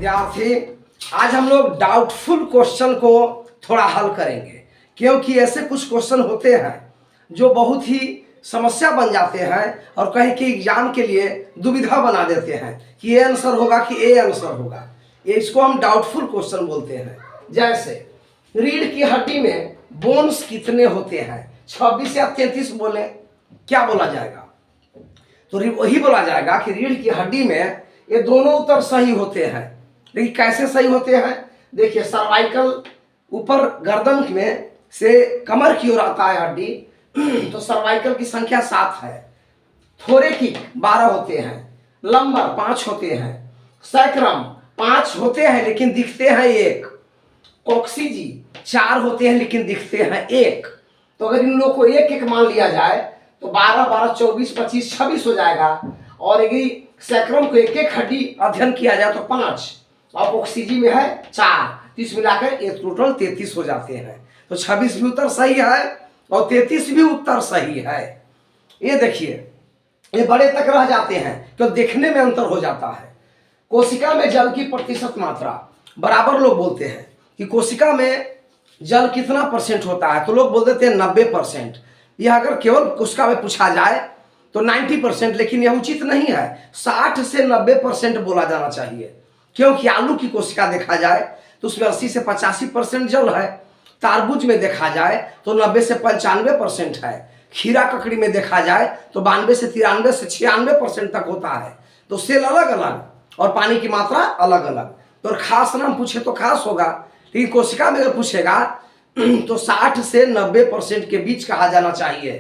विद्यार्थी, आज हम लोग डाउटफुल क्वेश्चन को थोड़ा हल करेंगे, क्योंकि ऐसे कुछ क्वेश्चन होते हैं जो बहुत ही समस्या बन जाते हैं और कहीं के एग्जाम के लिए दुविधा बना देते हैं कि ए आंसर होगा कि ए आंसर होगा। ये इसको हम डाउटफुल क्वेश्चन बोलते हैं। जैसे रीढ़ की हड्डी में बोन्स कितने होते हैं? 26 या 33 बोले, क्या बोला जाएगा? तो वही बोला जाएगा कि रीढ़ की हड्डी में ये दोनों उत्तर सही होते हैं। लेकिन कैसे सही होते हैं? देखिए, सर्वाइकल ऊपर गर्दन में से कमर की ओर आता है हड्डी, तो सर्वाइकल की संख्या 7 है। थोरेकिक 12 होते हैं, लंबर 5 होते हैं, सैक्रम 5 होते हैं लेकिन दिखते हैं 1, कॉक्सिजी 4 होते हैं लेकिन दिखते हैं 1। तो अगर इन लोग को एक एक मान लिया जाए तो 12 12 24 25 26 हो जाएगा। और यदि सैक्रम को एक एक हड्डी अध्ययन किया जाए तो 5 और कॉक्सिजी में है 4, तो इस मिलाकर ये टोटल 33 हो जाते हैं। तो 26 भी उत्तर सही है और 33 भी उत्तर सही है। ये देखिए, ये बड़े तक रह जाते हैं तो देखने में अंतर हो जाता है। कोशिका में जल की प्रतिशत मात्रा बराबर लोग बोलते हैं कि कोशिका में जल कितना परसेंट होता है, तो लोग बोल देते हैं 90%। यह अगर केवल कोशिका में पूछा जाए तो 90%, लेकिन यह उचित नहीं है। 60 से 90% बोला जाना चाहिए, क्योंकि आलू की कोशिका देखा जाए तो उसमें 80 से 85% जल है। तारबूज में देखा जाए तो 90 से 95% है। खीरा ककड़ी में देखा जाए तो 92 से 93 से 96% तक होता है। तो सेल अलग अलग और पानी की मात्रा अलग अलग। तो खास नाम पूछे तो खास होगा, लेकिन कोशिका में अगर पूछेगा तो 60 से 90% के बीच कहा जाना चाहिए,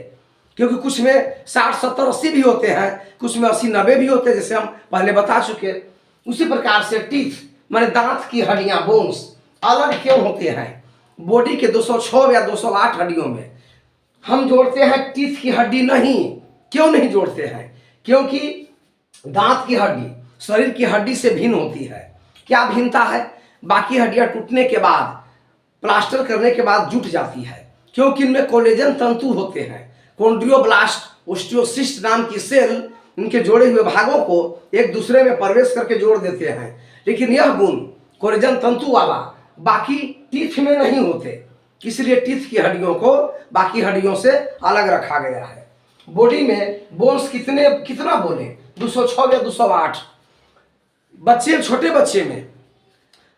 क्योंकि कुछ में 60 70 80 भी होते हैं, कुछ में 80 90 भी होते हैं, जैसे हम पहले बता चुके। उसी प्रकार से टीथ माने दांत की हड्डियां, बोन्स अलग क्यों होते हैं? बॉडी के 206 या 208 हड्डियों में हम जोड़ते हैं टीथ की हड्डी नहीं। क्यों नहीं जोड़ते हैं? क्योंकि दांत की हड्डी शरीर की हड्डी से भिन्न होती है। क्या भिन्नता है? बाकी हड्डियां टूटने के बाद, प्लास्टर करने के बाद जुट जाती है, क्योंकि इनमें कोलेजन तंतु होते हैं। कॉन्ड्रियोब्लास्ट, ओस्टियोसिस्ट नाम की सेल इनके जोड़े हुए भागों को एक दूसरे में प्रवेश करके जोड़ देते हैं। लेकिन यह गुण कोलेजन तंतु वाला बाकी टीथ में नहीं होते, इसलिए टीथ की हड्डियों को बाकी हड्डियों से अलग रखा गया है। बॉडी में बोन्स कितना बोले? 206 या 208। बच्चे, छोटे बच्चे में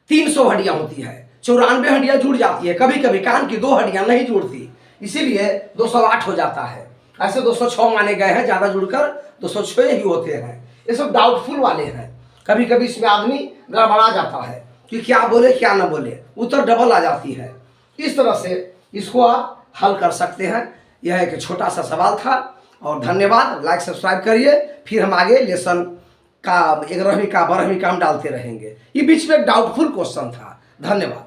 300 हड्डियां होती है, 94 हड्डियां जुड़ जाती है। कभी कभी कान की 2 हड्डियां नहीं जुड़ती, इसीलिए 208 हो जाता है। ऐसे 206 माने गए हैं, ज्यादा जुड़कर 206 ही होते हैं। ये सब डाउटफुल वाले हैं। कभी कभी इसमें आदमी गड़बड़ा जाता है कि क्या बोले क्या ना बोले, उत्तर डबल आ जाती है। इस तरह से इसको आप हल कर सकते हैं। यह एक छोटा सा सवाल था और धन्यवाद। लाइक सब्सक्राइब करिए, फिर हम आगे लेसन का 11वीं का 12वीं का हम डालते रहेंगे। ये बीच में एक डाउटफुल क्वेश्चन था। धन्यवाद।